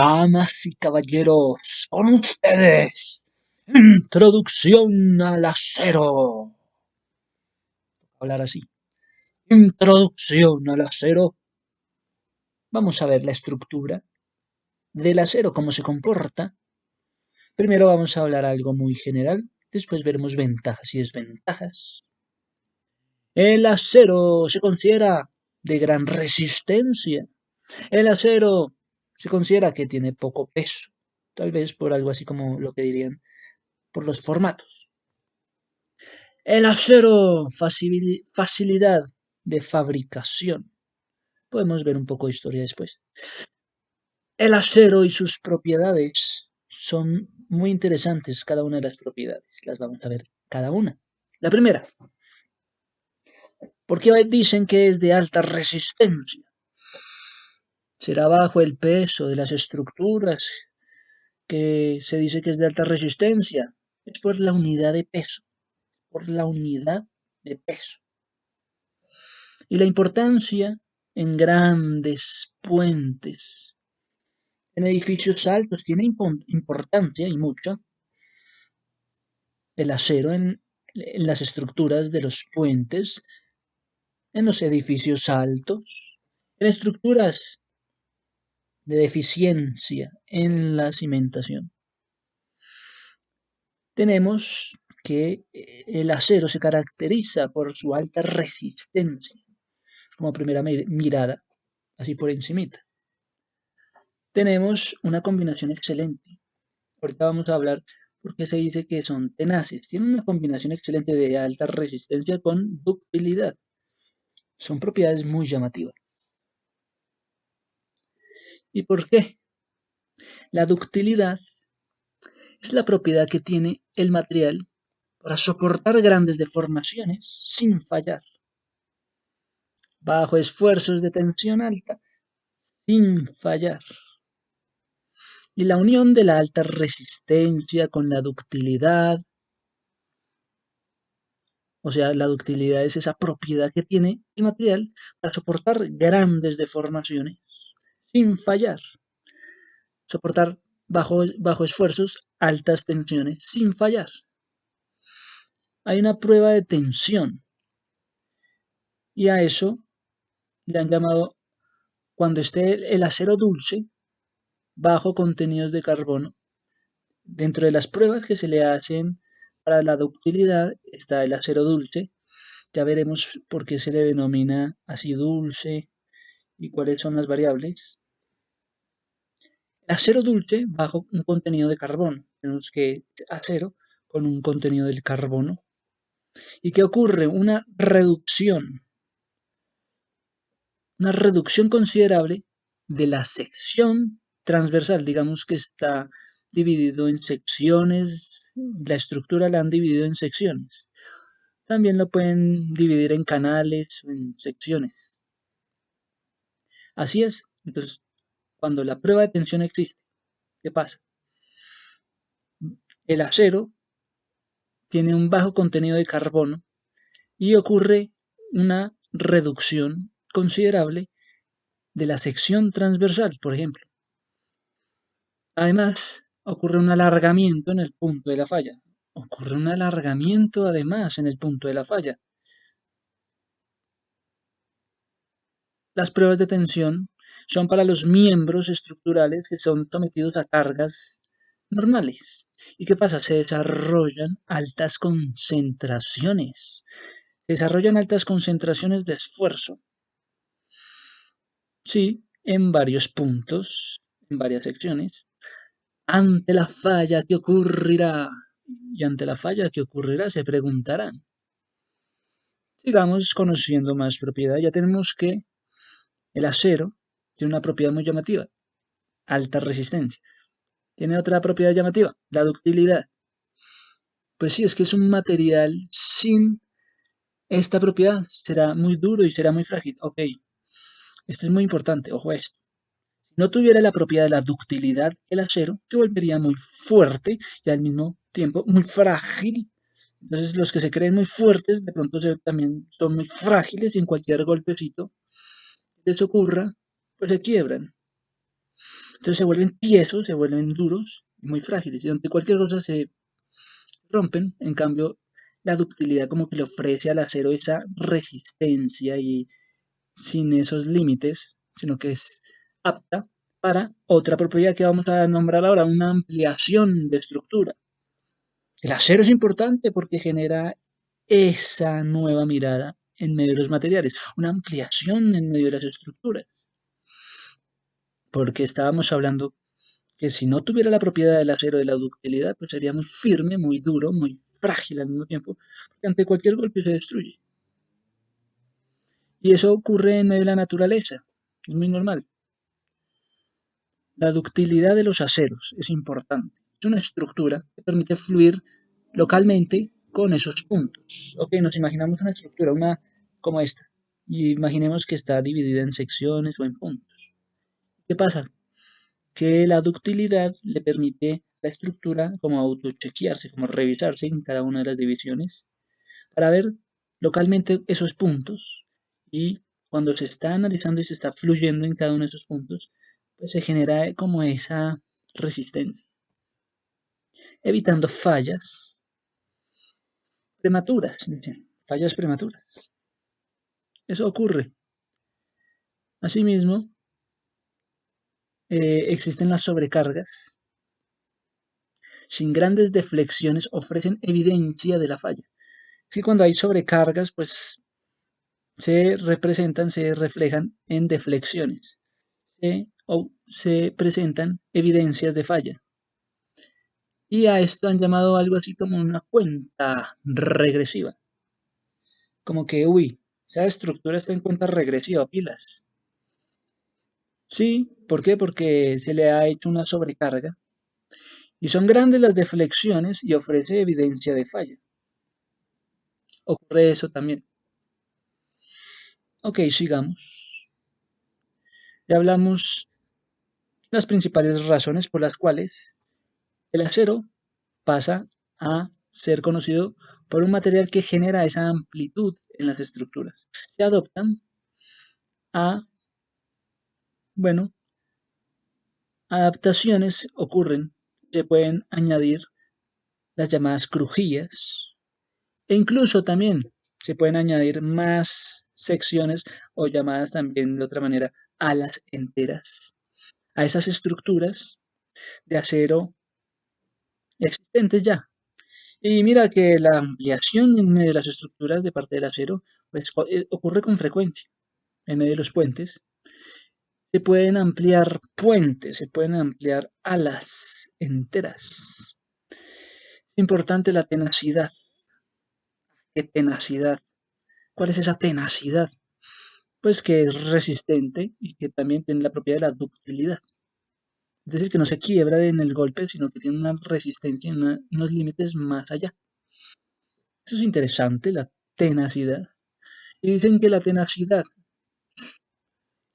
Damas y caballeros, con ustedes, introducción al acero. Hablar así. Introducción al acero. Vamos a ver la estructura del acero, cómo se comporta. Primero vamos a hablar algo muy general, después veremos ventajas y desventajas. El acero se considera de gran resistencia. El acero se considera que tiene poco peso, tal vez por algo así como lo que dirían por los formatos. El acero, facilidad de fabricación. Podemos ver un poco de historia después. El acero y sus propiedades son muy interesantes, cada una de las propiedades. Las vamos a ver cada una. La primera, ¿por qué dicen que es de alta resistencia? Será bajo el peso de las estructuras que se dice que es de alta resistencia. Es por la unidad de peso. Por la unidad de peso. Y la importancia en grandes puentes, en edificios altos, tiene importancia y mucha el acero en las estructuras de los puentes, en los edificios altos, en estructuras de deficiencia en la cimentación. Tenemos que el acero se caracteriza por su alta resistencia, como primera mirada, así por encimita. Tenemos una combinación excelente. Ahorita vamos a hablar por qué se dice que son tenaces. Tienen una combinación excelente de alta resistencia con ductilidad. Son propiedades muy llamativas. ¿Y por qué? La ductilidad es la propiedad que tiene el material para soportar grandes deformaciones sin fallar, bajo esfuerzos de tensión alta, sin fallar. Y la unión de la alta resistencia con la ductilidad, o sea, la ductilidad es esa propiedad que tiene el material para soportar grandes deformaciones sin fallar, soportar bajo esfuerzos altas tensiones sin fallar. Hay una prueba de tensión y a eso le han llamado cuando esté el acero dulce bajo contenidos de carbono. Dentro de las pruebas que se le hacen para la ductilidad está el acero dulce. Ya veremos por qué se le denomina así dulce y cuáles son las variables. El acero dulce bajo un contenido de carbono. Tenemos que acero con un contenido del carbono. ¿Y qué ocurre? Una reducción considerable de la sección transversal. Digamos que está dividido en secciones, la estructura la han dividido en secciones. También lo pueden dividir en canales o en secciones. Así es. Entonces, cuando la prueba de tensión existe, ¿qué pasa? El acero tiene un bajo contenido de carbono y ocurre una reducción considerable de la sección transversal, por ejemplo. Además, ocurre un alargamiento en el punto de la falla. Ocurre un alargamiento además en el punto de la falla. Las pruebas de tensión son para los miembros estructurales que son sometidos a cargas normales. ¿Y qué pasa? Se desarrollan altas concentraciones. Se desarrollan altas concentraciones de esfuerzo. Sí, en varios puntos, en varias secciones. Ante la falla, ¿qué ocurrirá? Y ante la falla, ¿qué ocurrirá? Se preguntarán. Sigamos conociendo más propiedad. Ya tenemos que el acero tiene una propiedad muy llamativa, alta resistencia. Tiene otra propiedad llamativa, la ductilidad. Pues sí, es que es un material sin esta propiedad. Será muy duro y será muy frágil. Ok, esto es muy importante, ojo a esto. Si no tuviera la propiedad de la ductilidad, el acero se volvería muy fuerte y al mismo tiempo muy frágil. Entonces los que se creen muy fuertes de pronto también son muy frágiles y en cualquier golpecito que les ocurra, pues se quiebran. Entonces se vuelven tiesos, se vuelven duros y muy frágiles. Y donde cualquier cosa se rompen, en cambio, la ductilidad como que le ofrece al acero esa resistencia y sin esos límites, sino que es apta para otra propiedad que vamos a nombrar ahora, una ampliación de estructura. El acero es importante porque genera esa nueva mirada en medio de los materiales, una ampliación en medio de las estructuras, porque estábamos hablando que si no tuviera la propiedad del acero de la ductilidad, pues sería muy firme, muy duro, muy frágil al mismo tiempo, porque ante cualquier golpe se destruye. Y eso ocurre en medio de la naturaleza, es muy normal. La ductilidad de los aceros es importante. Es una estructura que permite fluir localmente con esos puntos. Ok, nos imaginamos una estructura, una como esta, y imaginemos que está dividida en secciones o en puntos. ¿Qué pasa? Que la ductilidad le permite a la estructura como autochequearse, como revisarse en cada una de las divisiones para ver localmente esos puntos y cuando se está analizando y se está fluyendo en cada uno de esos puntos, pues se genera como esa resistencia, evitando fallas prematuras, dicen, fallas prematuras. Eso ocurre. Asimismo, existen las sobrecargas. Sin grandes deflexiones ofrecen evidencia de la falla. Sí, cuando hay sobrecargas, pues se representan, se reflejan en deflexiones. Se presentan evidencias de falla. Y a esto han llamado algo así como una cuenta regresiva. Como que, uy, esa estructura está en cuenta regresiva, pilas. Sí, ¿por qué? Porque se le ha hecho una sobrecarga y son grandes las deflexiones y ofrece evidencia de falla. Ocurre eso también. Ok, sigamos. Ya hablamos las principales razones por las cuales el acero pasa a ser conocido por un material que genera esa amplitud en las estructuras. Se adoptan a, bueno, adaptaciones ocurren, se pueden añadir las llamadas crujías e incluso también se pueden añadir más secciones o llamadas también de otra manera alas enteras a esas estructuras de acero existentes ya. Y mira que la ampliación en medio de las estructuras de parte del acero pues, ocurre con frecuencia en medio de los puentes. Se pueden ampliar puentes, se pueden ampliar alas enteras. Es importante la tenacidad. ¿Qué tenacidad? ¿Cuál es esa tenacidad? Pues que es resistente y que también tiene la propiedad de la ductilidad. Es decir, que no se quiebra en el golpe, sino que tiene una resistencia y unos límites más allá. Eso es interesante, la tenacidad. Y dicen que la tenacidad es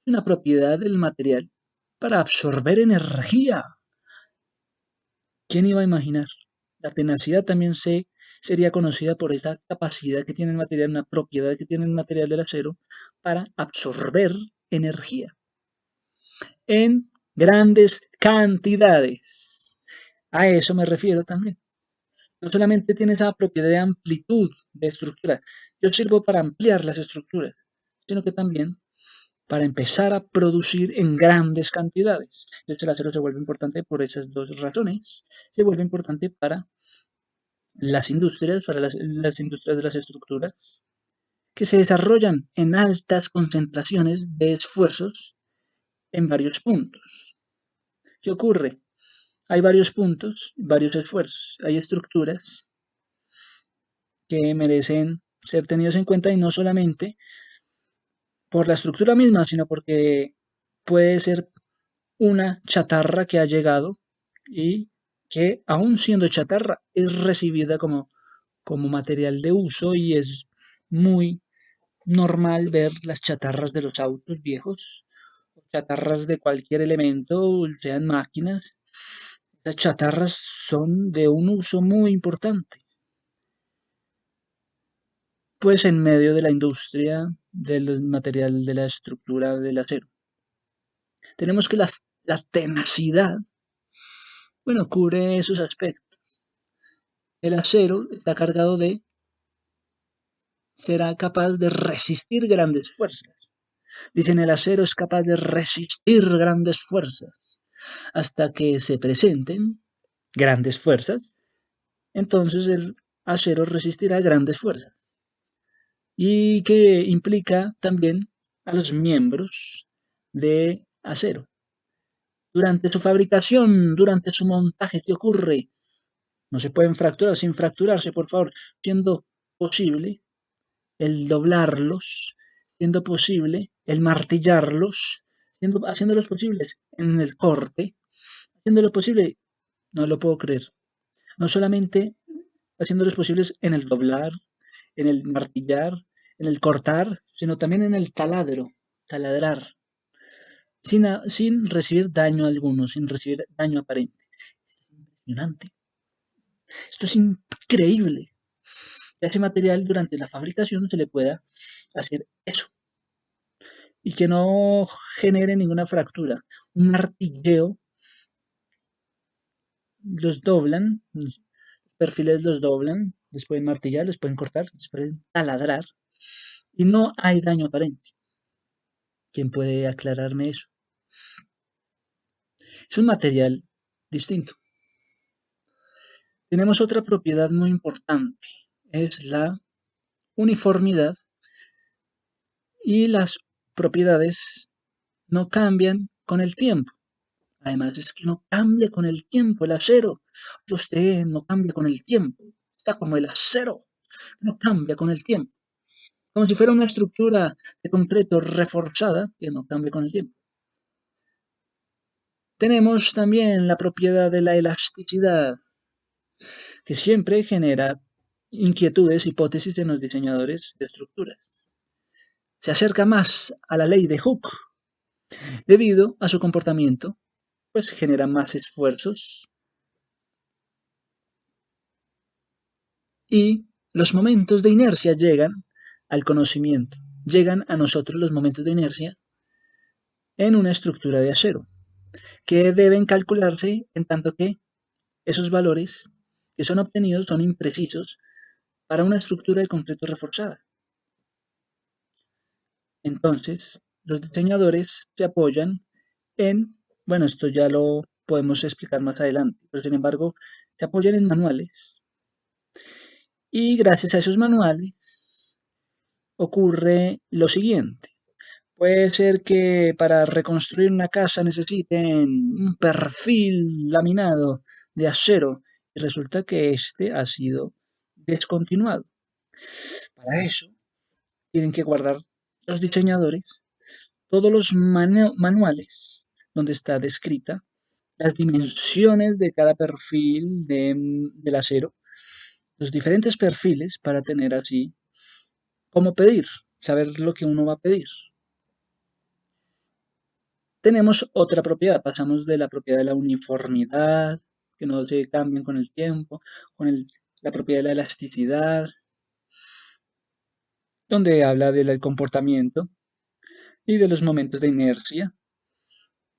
una propiedad del material para absorber energía. ¿Quién iba a imaginar? La tenacidad también sería conocida por esa capacidad que tiene el material, una propiedad que tiene el material del acero para absorber energía en grandes cantidades. A eso me refiero también. No solamente tiene esa propiedad de amplitud de estructura, yo sirvo para ampliar las estructuras, sino que también para empezar a producir en grandes cantidades. De hecho, el acero se vuelve importante por esas dos razones. Se vuelve importante para las industrias, para las industrias de las estructuras, que se desarrollan en altas concentraciones de esfuerzos en varios puntos. ¿Qué ocurre? Hay varios puntos, varios esfuerzos, hay estructuras que merecen ser tenidos en cuenta y no solamente por la estructura misma, sino porque puede ser una chatarra que ha llegado y que aún siendo chatarra es recibida como material de uso y es muy normal ver las chatarras de los autos viejos, chatarras de cualquier elemento, sean máquinas. Las chatarras son de un uso muy importante, pues en medio de la industria del material de la estructura del acero. Tenemos que las la tenacidad, bueno, cubre esos aspectos. El acero está cargado de, será capaz de resistir grandes fuerzas. Dicen, el acero es capaz de resistir grandes fuerzas hasta que se presenten grandes fuerzas. Entonces el acero resistirá grandes fuerzas. Y que implica también a los miembros de acero. Durante su fabricación, durante su montaje, ¿qué ocurre? No se pueden fracturar sin fracturarse, por favor, siendo posible el doblarlos, siendo posible el martillarlos, haciéndolos posibles en el corte, haciéndolo posible, no lo puedo creer, no solamente haciéndolos posibles en el doblar, en el martillar, en el cortar, sino también en el taladrar, sin recibir daño alguno, sin recibir daño aparente. Esto es impresionante, esto es increíble. Que a ese material durante la fabricación se le pueda hacer eso y que no genere ninguna fractura. Un martilleo los doblan, los perfiles los doblan, les pueden martillar, les pueden cortar, les pueden taladrar y no hay daño aparente. ¿Quién puede aclararme eso? Es un material distinto. Tenemos otra propiedad muy importante, es la uniformidad, y las propiedades no cambian con el tiempo. Además, es que no cambia con el tiempo el acero. Usted no cambia con el tiempo. Está como el acero, no cambia con el tiempo. Como si fuera una estructura de concreto reforzada que no cambia con el tiempo. Tenemos también la propiedad de la elasticidad, que siempre genera inquietudes, hipótesis en los diseñadores de estructuras. Se acerca más a la ley de Hooke debido a su comportamiento, pues genera más esfuerzos y los momentos de inercia llegan al conocimiento, llegan a nosotros los momentos de inercia en una estructura de acero, que deben calcularse en tanto que esos valores que son obtenidos son imprecisos para una estructura de concreto reforzada. Entonces, los diseñadores se apoyan en, bueno, esto ya lo podemos explicar más adelante, pero sin embargo, se apoyan en manuales y gracias a esos manuales ocurre lo siguiente. Puede ser que para reconstruir una casa necesiten un perfil laminado de acero y resulta que este ha sido descontinuado. Para eso tienen que guardar los diseñadores todos los manuales donde está descrita las dimensiones de cada perfil del acero, los diferentes perfiles para tener así cómo pedir, saber lo que uno va a pedir. Tenemos otra propiedad, pasamos de la propiedad de la uniformidad, que no se cambian con el tiempo, la propiedad de la elasticidad, donde habla del comportamiento y de los momentos de inercia,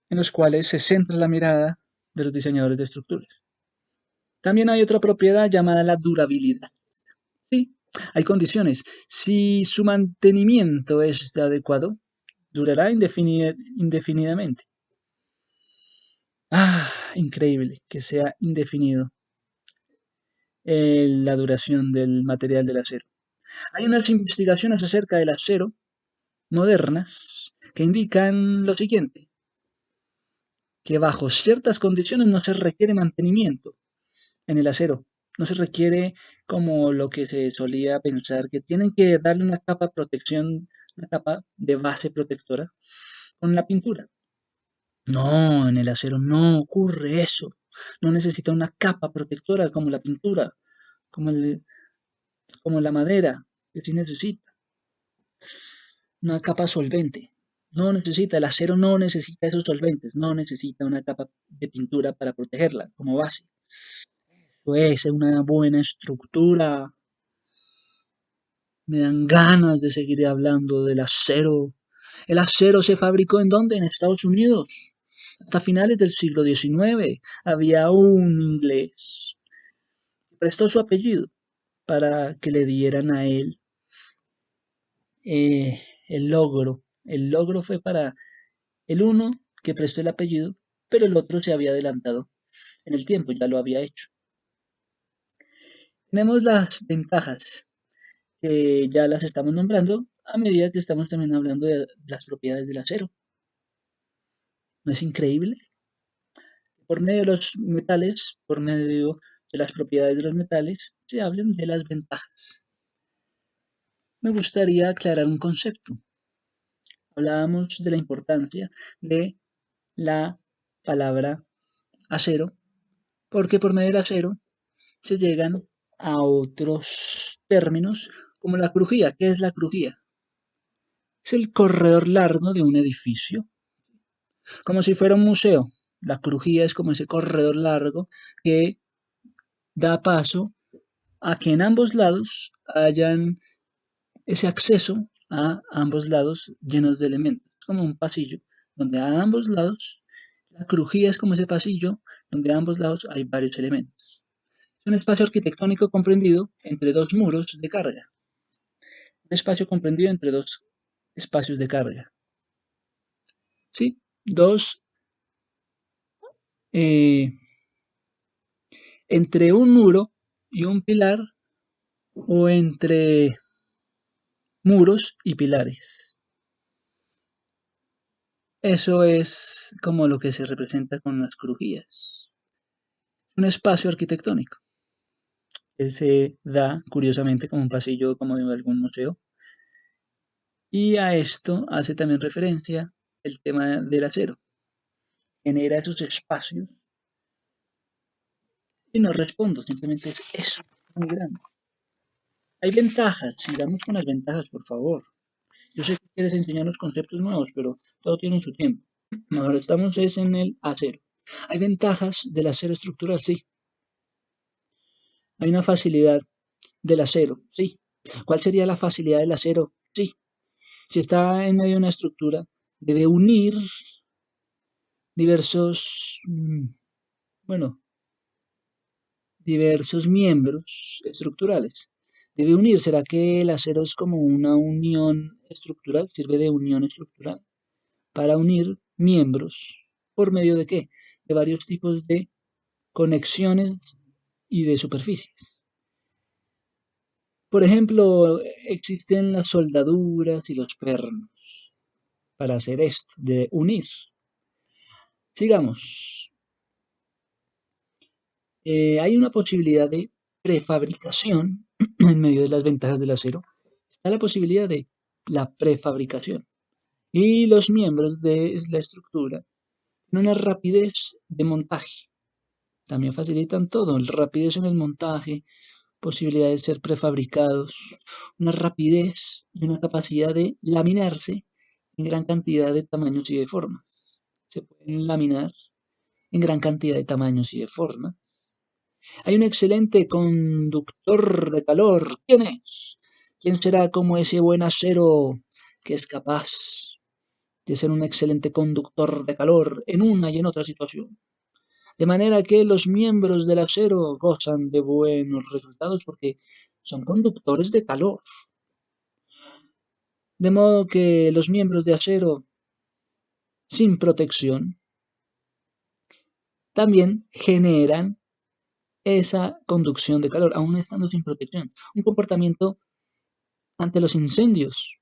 en los cuales se centra la mirada de los diseñadores de estructuras. También hay otra propiedad llamada la durabilidad. Sí, hay condiciones. Si su mantenimiento es adecuado, durará indefinidamente. Increíble que sea indefinido la duración del material del acero. Hay unas investigaciones acerca del acero modernas que indican lo siguiente, que bajo ciertas condiciones no se requiere mantenimiento en el acero, no se requiere como lo que se solía pensar, que tienen que darle una capa de protección, una capa de base protectora con la pintura. No, en el acero no ocurre eso. No necesita una capa protectora como la pintura, como, como la madera, que sí necesita. Una capa solvente. No necesita, el acero no necesita esos solventes, no necesita una capa de pintura para protegerla como base. Eso es una buena estructura. Me dan ganas de seguir hablando del acero. ¿El acero se fabricó en dónde? En Estados Unidos. Hasta finales del siglo XIX había un inglés que prestó su apellido para que le dieran a él el logro. El logro fue para el uno que prestó el apellido, pero el otro se había adelantado en el tiempo, ya lo había hecho. Tenemos las ventajas, que ya las estamos nombrando a medida que estamos también hablando de las propiedades del acero. ¿No es increíble? Por medio de los metales, por medio de las propiedades de los metales, se hablan de las ventajas. Me gustaría aclarar un concepto. Hablábamos de la importancia de la palabra acero, porque por medio del acero se llegan a otros términos como la crujía. ¿Qué es la crujía? Es el corredor largo de un edificio, como si fuera un museo. La crujía es como ese corredor largo que da paso a que en ambos lados hayan ese acceso a ambos lados llenos de elementos, como un pasillo donde a ambos lados, la crujía es como ese pasillo donde a ambos lados hay varios elementos. Es un espacio arquitectónico comprendido entre dos muros de carga. Un espacio comprendido entre dos espacios de carga. ¿Sí? Dos, eh, entre un muro y un pilar o entre muros y pilares. Eso es como lo que se representa con las crujías. Un espacio arquitectónico que se da curiosamente como un pasillo como de algún museo. Y a esto hace también referencia el tema del acero. Genera esos espacios y no respondo, simplemente es eso, muy grande. Hay ventajas, sigamos con las ventajas, por favor. Yo sé que quieres enseñar los conceptos nuevos, pero todo tiene su tiempo. Ahora estamos es en el acero. Hay ventajas del acero estructural, sí. Hay una facilidad del acero, sí. ¿Cuál sería la facilidad del acero? Sí. Si está en medio de una estructura, debe unir diversos, bueno, diversos miembros estructurales. Debe unir, ¿será que el acero es como una unión estructural? ¿Sirve de unión estructural? Para unir miembros. ¿Por medio de qué? De varios tipos de conexiones y de superficies. Por ejemplo, existen las soldaduras y los pernos para hacer esto, de unir. Sigamos. Hay una posibilidad de prefabricación en medio de las ventajas del acero. Está la posibilidad de la prefabricación. Y los miembros de la estructura tienen una rapidez de montaje. También facilitan todo, el rapidez en el montaje, posibilidad de ser prefabricados, una rapidez y una capacidad de laminarse en gran cantidad de tamaños y de formas. Se pueden laminar en gran cantidad de tamaños y de formas. Hay un excelente conductor de calor. ¿Quién es? ¿Quién será como ese buen acero que es capaz de ser un excelente conductor de calor en una y en otra situación? De manera que los miembros del acero gozan de buenos resultados porque son conductores de calor. De modo que los miembros de acero sin protección también generan esa conducción de calor, aún estando sin protección. Un comportamiento ante los incendios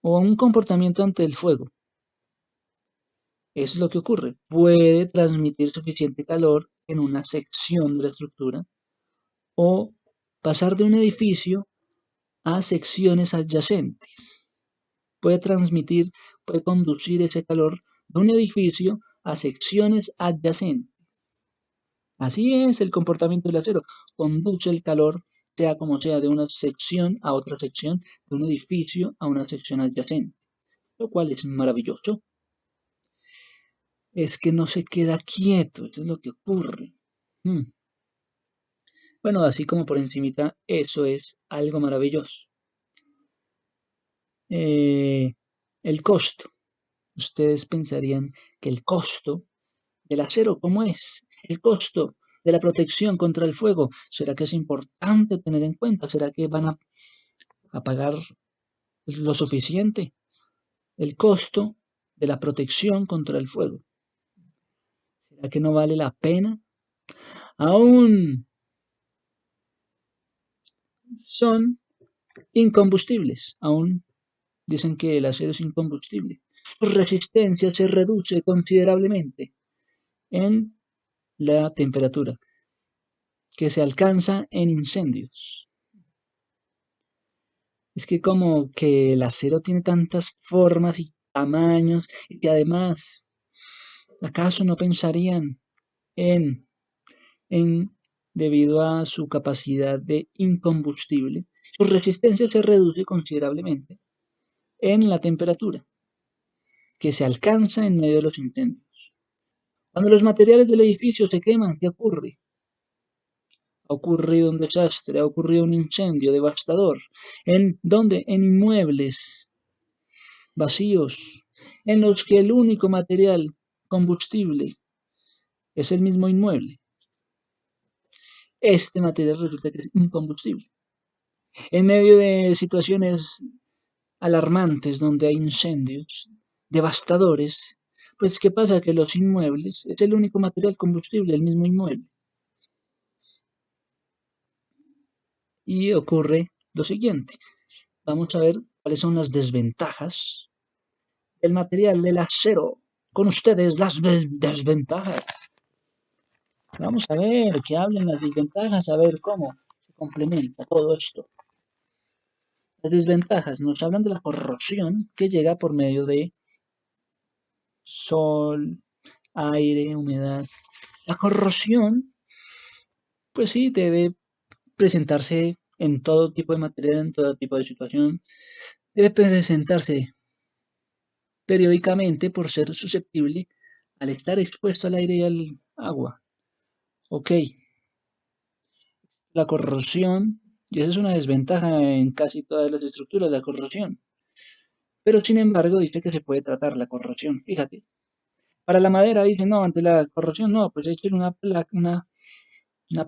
o un comportamiento ante el fuego. Eso es lo que ocurre. Puede transmitir suficiente calor en una sección de la estructura o pasar de un edificio a secciones adyacentes. Puede transmitir, puede conducir ese calor de un edificio a secciones adyacentes. Así es el comportamiento del acero. Conduce el calor, sea como sea, de una sección a otra sección, de un edificio a una sección adyacente, lo cual es maravilloso. Es que no se queda quieto, eso es lo que ocurre. Bueno, así como por encimita, eso es algo maravilloso. El costo. ustedes pensarían que el costo del acero, ¿cómo es? El costo de la protección contra el fuego, ¿será que es importante tener en cuenta? ¿Será que van a pagar lo suficiente? El costo de la protección contra el fuego. ¿Será que no vale la pena? Aún son incombustibles. Aún dicen que el acero es incombustible. Su resistencia se reduce considerablemente en la temperatura que se alcanza en incendios. Es que como que el acero tiene tantas formas y tamaños y que además, ¿acaso no pensarían en, en debido a su capacidad de incombustible? Su resistencia se reduce considerablemente en la temperatura que se alcanza en medio de los incendios. Cuando los materiales del edificio se queman, ¿qué ocurre? Ha ocurrido un desastre, ha ocurrido un incendio devastador. ¿En dónde? En inmuebles vacíos, en los que el único material combustible es el mismo inmueble. Este material resulta que es incombustible. En medio de situaciones alarmantes donde hay incendios devastadores, pues ¿qué pasa? Que los inmuebles es el único material combustible, el mismo inmueble. Y ocurre lo siguiente. Vamos a ver cuáles son las desventajas del material del acero. Con ustedes las desventajas. Vamos a ver que hablen las desventajas, a ver cómo se complementa todo esto. Las desventajas nos hablan de la corrosión que llega por medio de sol, aire, humedad. La corrosión, pues sí, debe presentarse en todo tipo de material, en todo tipo de situación. Debe presentarse periódicamente por ser susceptible al estar expuesto al aire y al agua. Ok, la corrosión, y esa es una desventaja en casi todas las estructuras, la corrosión. Pero sin embargo dice que se puede tratar la corrosión, fíjate. Para la madera dice, no, ante la corrosión no, pues echen una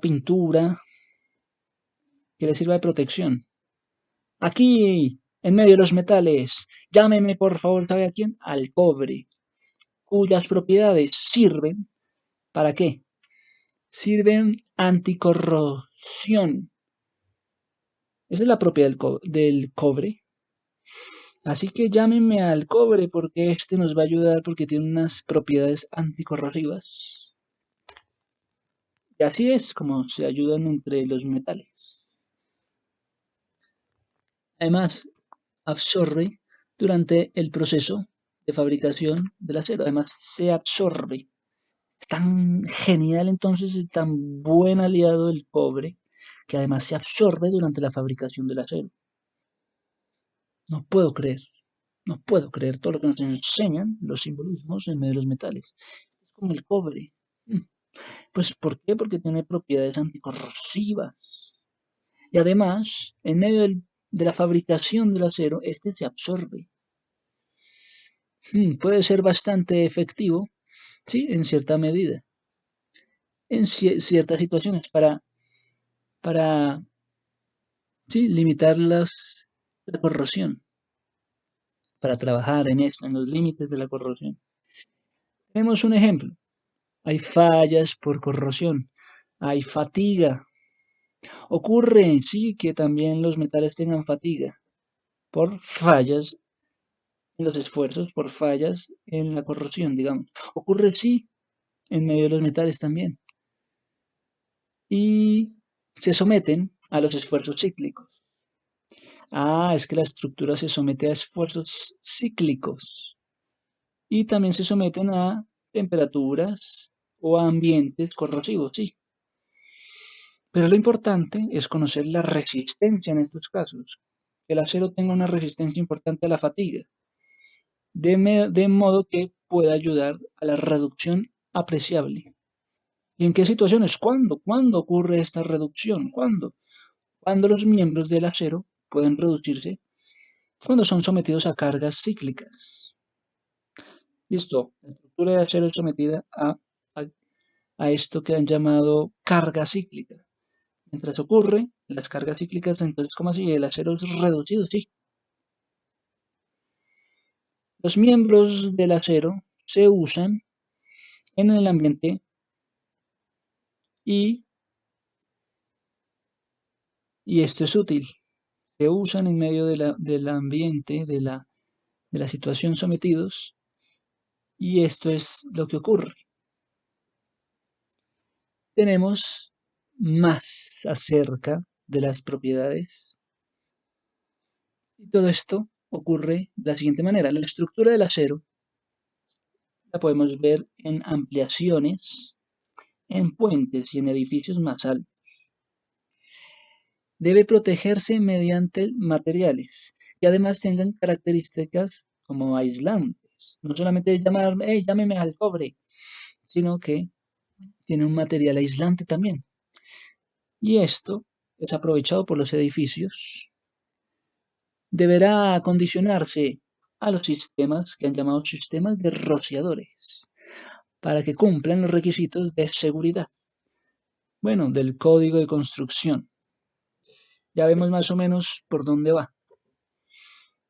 pintura que le sirva de protección. Aquí, en medio de los metales, llámeme por favor, ¿sabe a quién? Al cobre, cuyas propiedades sirven, ¿para qué? Sirven anticorrosión. Esa es la propiedad del cobre. Así que llámenme al cobre porque este nos va a ayudar porque tiene unas propiedades anticorrosivas. Y así es como se ayudan entre los metales. Además, absorbe durante el proceso de fabricación del acero. Además, se absorbe. Es tan genial entonces, es tan buen aliado el cobre, que además se absorbe durante la fabricación del acero. No puedo creer, no puedo creer todo lo que nos enseñan los simbolismos en medio de los metales. Es como el cobre. Pues, ¿por qué? Porque tiene propiedades anticorrosivas. Y además, en medio de la fabricación del acero, este se absorbe. Puede ser bastante efectivo, sí, en cierta medida, en ciertas situaciones para sí, limitar la corrosión, para trabajar en esto, en los límites de la corrosión. Tenemos un ejemplo. Hay fallas por corrosión, hay fatiga. Ocurre, sí, que también los metales tengan fatiga por fallas en los esfuerzos, por fallas en la corrosión, digamos. Ocurre, sí, en medio de los metales también. Y se someten a los esfuerzos cíclicos. Es que la estructura se somete a esfuerzos cíclicos y también se someten a temperaturas o a ambientes corrosivos, sí. Pero lo importante es conocer la resistencia en estos casos. Que el acero tenga una resistencia importante a la fatiga, de modo que pueda ayudar a la reducción apreciable. ¿Y en qué situaciones? ¿Cuándo? ¿Cuándo ocurre esta reducción? ¿Cuándo? Cuando los miembros del acero pueden reducirse cuando son sometidos a cargas cíclicas. Listo, la estructura de acero es sometida a esto que han llamado carga cíclica. Mientras ocurre las cargas cíclicas, entonces, ¿cómo así? El acero es reducido, sí. Los miembros del acero se usan en el ambiente y, y esto es útil. Se usan en medio del ambiente, de la situación sometidos, y esto es lo que ocurre. Tenemos más acerca de las propiedades y todo esto ocurre de la siguiente manera. La estructura del acero la podemos ver en ampliaciones, en puentes y en edificios más altos. Debe protegerse mediante materiales que además tengan características como aislantes. No solamente es llamar, hey, llámeme al cobre, sino que tiene un material aislante también. Y esto es aprovechado por los edificios. Deberá acondicionarse a los sistemas que han llamado sistemas de rociadores para que cumplan los requisitos de seguridad. Bueno, del código de construcción. Ya vemos más o menos por dónde va.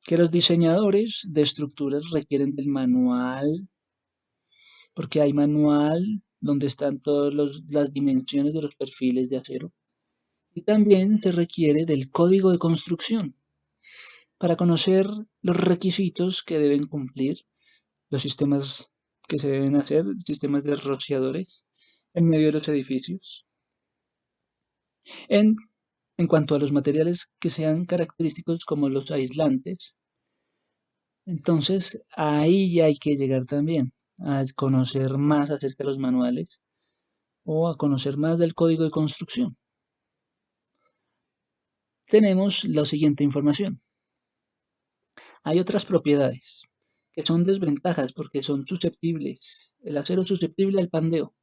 Que los diseñadores de estructuras requieren del manual, porque hay manual donde están todas las dimensiones de los perfiles de acero. Y también se requiere del código de construcción para conocer los requisitos que deben cumplir los sistemas que se deben hacer, sistemas de rociadores en medio de los edificios. En, en cuanto a los materiales que sean característicos como los aislantes, entonces ahí ya hay que llegar también a conocer más acerca de los manuales o a conocer más del código de construcción. Tenemos la siguiente información. Hay otras propiedades que son desventajas porque son susceptibles. El acero es susceptible al pandeo.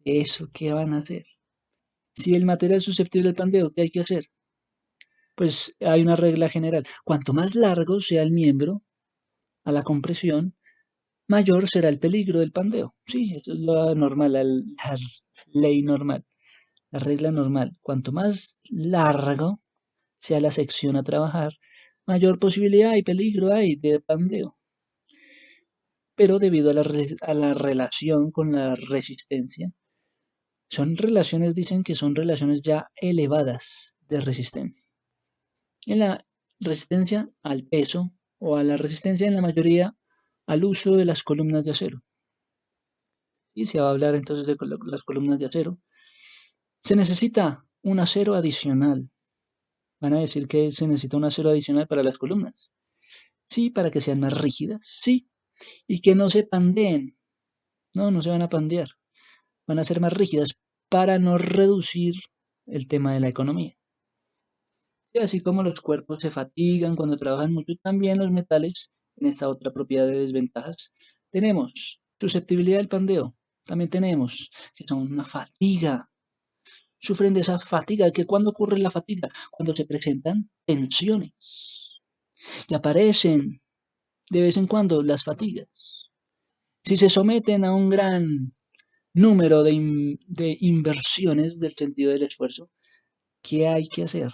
¿Eso qué van a hacer? Si el material es susceptible al pandeo, ¿qué hay que hacer? Pues hay una regla general. Cuanto más largo sea el miembro a la compresión, mayor será el peligro del pandeo. Sí, eso es lo normal, la ley normal, la regla normal. Cuanto más largo sea la sección a trabajar, mayor posibilidad y peligro hay de pandeo. Pero debido a la relación con la resistencia, son relaciones, dicen que son relaciones ya elevadas de resistencia. En la resistencia al peso o a la resistencia en la mayoría al uso de las columnas de acero. Y se va a hablar entonces de las columnas de acero. Se necesita un acero adicional. Van a decir que se necesita un acero adicional para las columnas. Sí, para que sean más rígidas, sí. Y que no se pandeen. No, no se van a pandear. Van a ser más rígidas para no reducir el tema de la economía. Y así como los cuerpos se fatigan cuando trabajan mucho, también los metales, en esta otra propiedad de desventajas, tenemos susceptibilidad al pandeo. También tenemos que son una fatiga. Sufren de esa fatiga, que cuando ocurre la fatiga, cuando se presentan tensiones y aparecen de vez en cuando las fatigas. Si se someten a un gran número de inversiones del sentido del esfuerzo, ¿qué hay que hacer?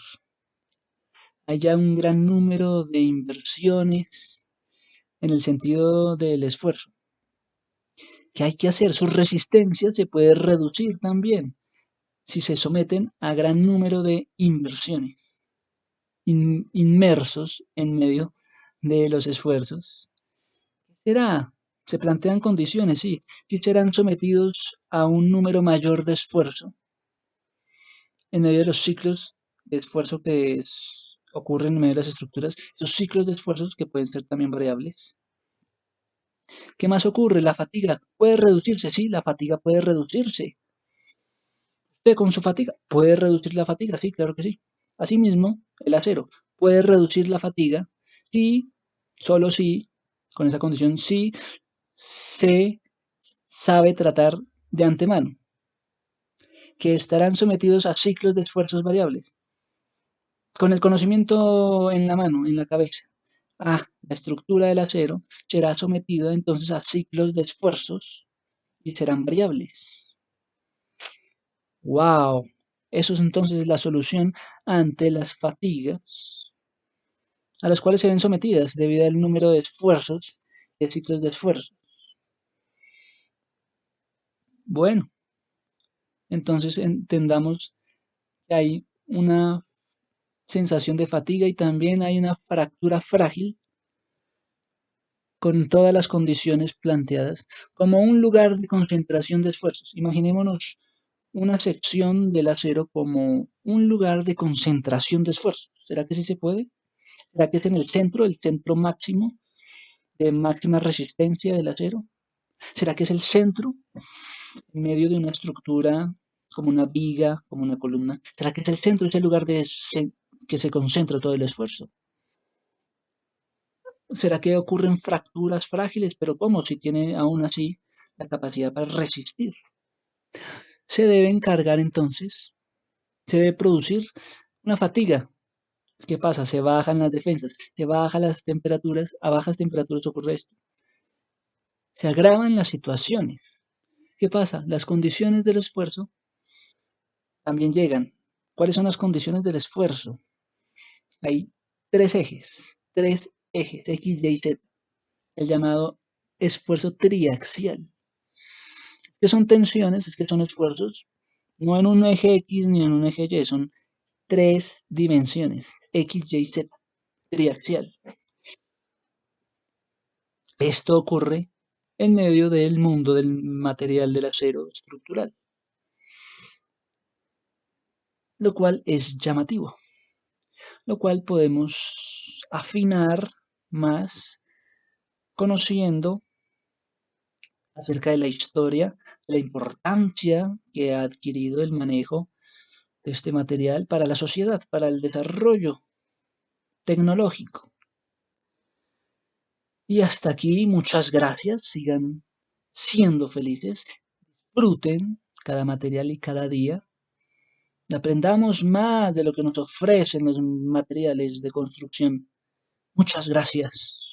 Hay ya un gran número de inversiones en el sentido del esfuerzo. ¿Qué hay que hacer? Su resistencia se puede reducir también si se someten a gran número de inversiones, inmersos en medio de los esfuerzos. ¿Qué será? Se plantean condiciones, sí, si serán sometidos a un número mayor de esfuerzo en medio de los ciclos de esfuerzo que ocurren en medio de las estructuras, esos ciclos de esfuerzos que pueden ser también variables. ¿Qué más ocurre? La fatiga puede reducirse, sí, la fatiga puede reducirse. ¿Usted con su fatiga puede reducir la fatiga? Sí, claro que sí. Asimismo, el acero puede reducir la fatiga si, solo si, con esa condición, si se sabe tratar de antemano, que estarán sometidos a ciclos de esfuerzos variables. Con el conocimiento en la mano, en la cabeza, La estructura del acero será sometida entonces a ciclos de esfuerzos y serán variables. ¡Wow! Eso es entonces la solución ante las fatigas a las cuales se ven sometidas debido al número de esfuerzos y de ciclos de esfuerzo. Bueno, entonces entendamos que hay una sensación de fatiga y también hay una fractura frágil con todas las condiciones planteadas como un lugar de concentración de esfuerzos. Imaginémonos una sección del acero como un lugar de concentración de esfuerzos. ¿Será que sí se puede? ¿Será que es en el centro máximo de máxima resistencia del acero? ¿Será que es el centro en medio de una estructura como una viga, como una columna? ¿Será que es el centro, es el lugar que se concentra todo el esfuerzo? ¿Será que ocurren fracturas frágiles? Pero ¿cómo? Si tiene aún así la capacidad para resistir. Se debe encargar entonces, se debe producir una fatiga. ¿Qué pasa? Se bajan las defensas, se bajan las temperaturas, a bajas temperaturas ocurre esto. Se agravan las situaciones. ¿Qué pasa? Las condiciones del esfuerzo también llegan. ¿Cuáles son las condiciones del esfuerzo? Hay tres ejes, X, Y, Z, el llamado esfuerzo triaxial. ¿Qué son tensiones? Es que son esfuerzos no en un eje X ni en un eje Y, son tres dimensiones, X, Y, Z, triaxial. Esto ocurre en medio del mundo del material del acero estructural, lo cual es llamativo, lo cual podemos afinar más conociendo acerca de la historia, de la importancia que ha adquirido el manejo de este material para la sociedad, para el desarrollo tecnológico. Y hasta aquí, muchas gracias, sigan siendo felices, disfruten cada material y cada día. Aprendamos más de lo que nos ofrecen los materiales de construcción. Muchas gracias.